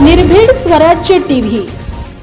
निर्भीड स्वराज्य टीव्ही,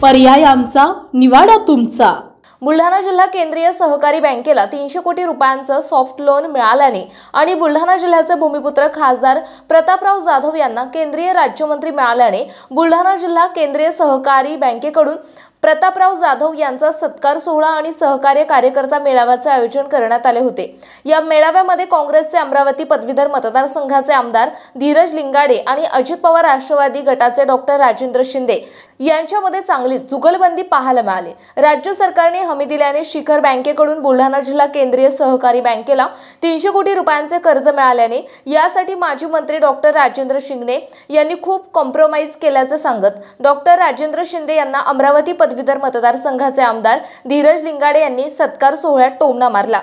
पर्याय आमचा, निवाडा तुमचा। बुलढाणा जिल्हा केंद्रीय सहकारी बँकेला 300 कोटी रुपयांचं सॉफ्ट लोन मिळाल्याने आणि बुलढाणा जिल्ह्याचे भूमिपुत्र खासदार प्रतापराव जाधव यांना केंद्रीय राज्यमंत्री मिळाल्याने बुलढाणा जिल्हा केंद्रीय सहकारी बँकेकडून प्रतापराव जाधव यांचा सत्कार सोहळा आणि सहकार्य कार्यकर्ता मेळाव्याचे आयोजन करण्यात आले होते। या मेळाव्यामध्ये काँग्रेसचे अमरावती पदवीधर मतदारसंघाचे आमदार धीरज लिंगाडे आणि अजित पवार राष्ट्रवादी गटाचे डॉक्टर राजेंद्र शिंदे यांच्यामध्ये चांगली जुगलबंदी पाहायला मिळाली। राज्य सरकारने हमी दिल्याने शिखर बँकेकडून बुलढाणा जिल्हा केंद्रीय सहकारी बँकेला 300 कोटी रुपयांचे कर्ज मिळाल्याने यासाठी माजी मंत्री डॉक्टर राजेंद्र शिंदे यांनी खूप कॉम्प्रोमाइज केल्याचे सांगत डॉक्टर राजेंद्र शिंदे यांना अमरावती पदवीधर मतदारसंघाचे आमदार धीरज लिंगाडे यांनी सत्कार सोहळ्यात टोमणा मारला।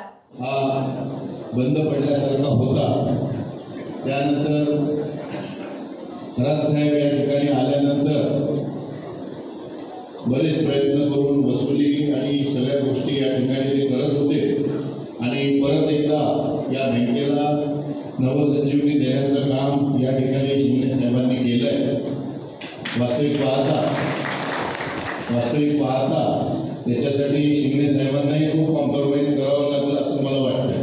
बंद पडल्यासारखा होता। त्यानंतर खरात साहेब या ठिकाणी आल्यानंतर बरेच प्रयत्न करून वसुली आणि सगळ्या गोष्टी या ठिकाणी ते करत होते आणि परत एकदा या बँकेला नवसंजीवनी देण्याचं काम या ठिकाणी शिंदे साहेबांनी केलंय। वास्तविक पाहता त्याच्यासाठी शिंदे साहेबांनाही खूप कॉम्प्रोमाइज करावं लागलं असं मला वाटतं।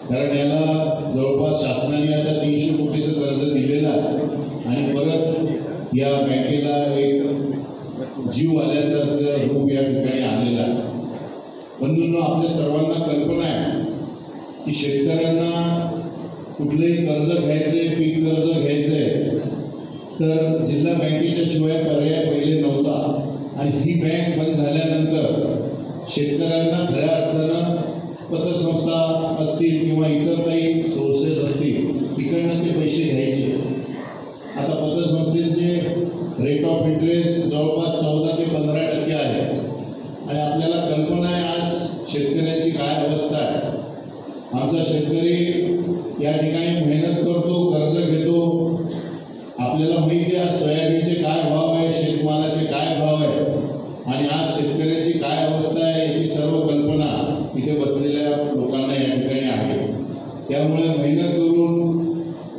कारण याला जवळपास शासनाने आता 300 कोटीचं कर्ज दिलेलं आहे आणि परत या बँकेला एक जीव आल्यासारखं रूप या ठिकाणी आलेलं आहे। बंधूंनो, आपल्या सर्वांना कल्पना आहे की शेतकऱ्यांना कुठलंही कर्ज घ्यायचंय, पीक कर्ज घ्यायचंय तर जिल्हा बँकेच्या शिवाय पर्याय पहिले नव्हता आणि ही बँक बंद झाल्यानंतर शेतकऱ्यांना खऱ्या अर्थानं पतसंस्था असतील किंवा इतर काही सोर्सेस असतील तिकडनं ते पैसे घ्यायचे। आता पतसंस्थेचे रेट ऑफ इंटरेस्ट जवळपास 14 ते 15% आहे आणि आपल्याला कल्पना आहे आज शेतकऱ्यांची काय अवस्था आहे। आमचा शेतकरी या ठिकाणी मेहनत करतो, कर्ज घेतो। आपल्याला माहिती आहे सोयाबीनचे काय भाव आहे, शेतमालाचे काय भाव आहे आणि आज शेतकऱ्याची काय अवस्था आहे याची सर्व कल्पना इथे बसलेल्या लोकांना या ठिकाणी आहे। त्यामुळे मेहनत करून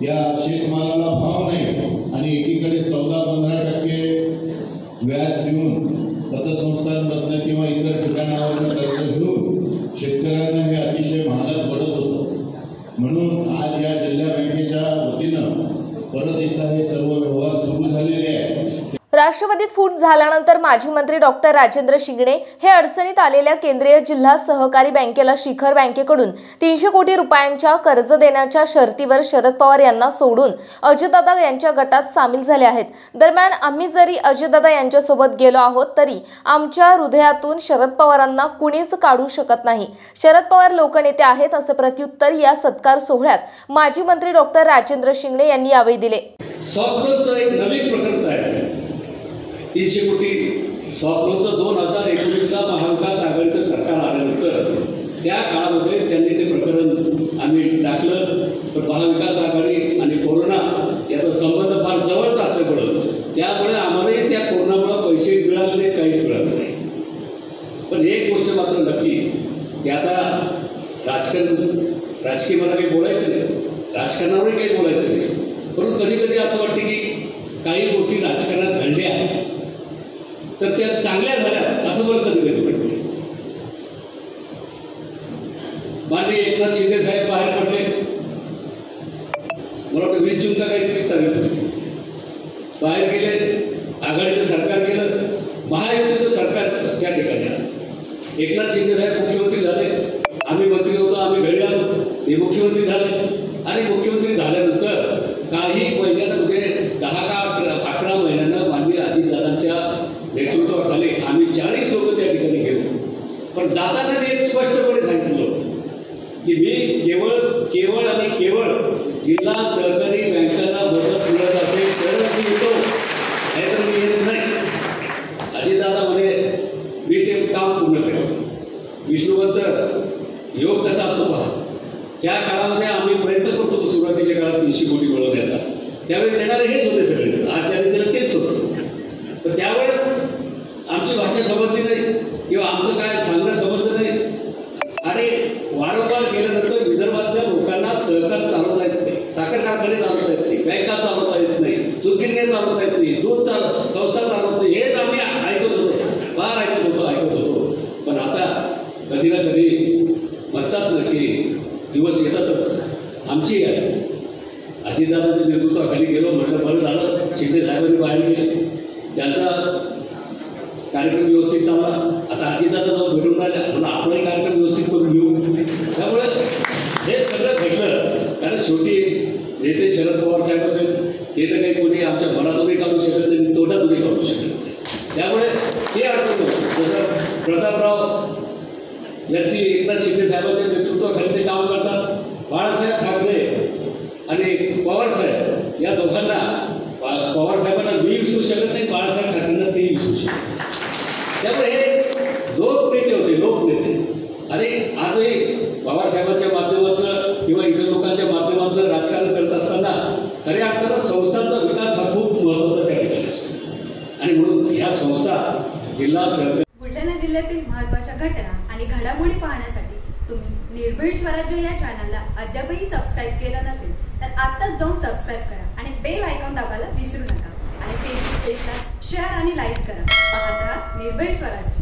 या शेतमालाला भाव नाही आणि एकीकडे 14-15% व्याज देऊन पतसंस्थांमधनं किंवा इतर ठिकाणावरून कर्ज घेऊन शेतकऱ्यांना हे अतिशय महागात पडत होतं। म्हणून आज या जिल्हा बँकेच्या वतीनं परत एकदा हे सर्व व्यवहार सुरू झालेले आहेत। राष्ट्रवादीत फूट झाल्यानंतर माजी मंत्री डॉक्टर राजेंद्र शिंदे हे अडचणीत आलेल्या केंद्रीय जिल्हा सहकारी बँकेला शिखर बँकेकडून 300 कोटी रुपयांच्या कर्ज देण्याच्या शर्तीवर शरद पवार यांना सोडून अजितदादा यांच्या गटात सामील झाले आहेत। दरम्यान आम्ही जरी अजितदादा यांच्यासोबत गेलो आहोत तरी आमच्या हृदयातून शरद पवारांना कुणीच काढू शकत नाही। शरद पवार लोकनेते आहेत असे प्रत्युत्तर या सत्कार सोहळ्यात माजी मंत्री डॉक्टर राजेंद्र शिंदे यांनी यावेळी दिले। सॉफ्टलोनचं एक नवीन प्रकरण आहे। 300 कोटी सॉफ्टलोनचं 2019ला महाविकास आघाडीचं सरकार आल्यानंतर त्या काळामध्ये त्यांनी ते प्रकरण आम्ही टाकलं। पण महाविकास आघाडी आणि कोरोना याचा संबंध फार जवळचा असल्यामुळं त्यामुळे आम्हालाही त्या कोरोनामुळे पैसे मिळाले काहीच मिळालं नाही। पण एक गोष्ट मात्र नक्की की आता राजकीय मला काही बोलायचं नाही, राजकारणावरही काही बोलायचं नाही, परंतु कधी कधी असं वाटतं की काही गोष्टी राजकारणात घडल्या तर त्या चांगल्या झाल्या असं मला कधी कधी वाटतं। माननीय एकनाथ शिंदे साहेब बाहेर पडले, मला वाटतं 20 जूनला काही 30 तारीख बाहेर गेले, आघाडीचं सरकार गेलं, महायुतीचं सरकार त्या ठिकाणी एकनाथ शिंदे साहेब मुख्यमंत्री झाले, आम्ही मंत्री होतो, आम्ही घरी आलो, ते मुख्यमंत्री झाले आणि मुख्यमंत्री झाल्यानंतर काही महिन्यानं म्हणजे 10 का 11 महिन्यानं माननीय अजितदादांच्या नेतृत्वाखाली आम्ही 40 लोक त्या ठिकाणी गेलो। पण जाताना मी एक स्पष्टपणे सांगितलं की मी केवळ आणि केवळ जिल्हा सहकारी बँकांना मदत मिळत असेल तरच मी येतो, नाहीतर मी येत नाही। अजितदादा म्हणे मी ते काम पूर्ण केलं। विष्णुवंत योग कसा असतो पहा, ज्या काळामध्ये आम्ही प्रयत्न करतो सुरुवातीच्या काळात 300 कोटी मिळवण्याचा त्यावेळी देणारे हेच होते सगळे, आज ज्यांनी दिलं तेच दूधगिरण्या चालवत आहेत नाही, दूध संस्था चालवत नाही, हेच आम्ही ऐकत होतो, फार ऐकत होतो. पण आता कधी ना कधी म्हणतात ना की दिवस येतातच. आमची आहे अजितदादाच्या नेतृत्वाखाली गेलो, म्हटलं बरं झालं शिंदे साहेबांनी बाहेर गेले, त्यांचा कार्यक्रम व्यवस्थित चालला. आता अजितदादा जाऊन भेटून राहिल्या, म्हणून आपलाही कार्यक्रम व्यवस्थित करून घेऊ. त्यामुळे हे सगळं घडलं, कारण शेवटी नेते शरद पवार साहेबच आहेत, ते तर काही कोणी आमच्या मनातूनही काढू शकत नाही, तोंडातूनही काढू शकत नाही. त्यामुळे ते अडचण जसं प्रतापराव यांची एकनाथ शिंदे साहेबांच्या नेतृत्वाखाली ते काम करतात. बाळासाहेब ठाकरे आणि पवारसाहेब या दोघांना, पवारसाहेबांना मी विसरू शकत नाही, बाळासाहेब ठाकरेंना तेही विसरू शकत नाही. त्यामुळे हे लोकनेते होते, लोकनेते. आणि आजही पवारसाहेबांच्या माध्यमातून किंवा इतर लोकांच्या माध्यमातून राजकारण करत असताना खऱ्या अर्थानं संस्थांचा विकास हा खूप महत्त्वाचा त्या ठिकाणी असतो. आणि म्हणून या संस्था जिल्हा सरकार बुलढाणा जिल्ह्यातील महत्त्वाच्या घटना आणि घडामोडी पाहण्यासाठी तुम्ही निर्भीड स्वराज्य या चॅनलला अद्यापही सबस्क्राईब केलं नसेल तर आत्ताच जाऊन सबस्क्राईब करा आणि बेल आयकॉन दाबायला विसरू नका. आणि फेसबुक पेजला शेअर आणि लाईक करा. पाहत राहा निर्भीड स्वराज्य.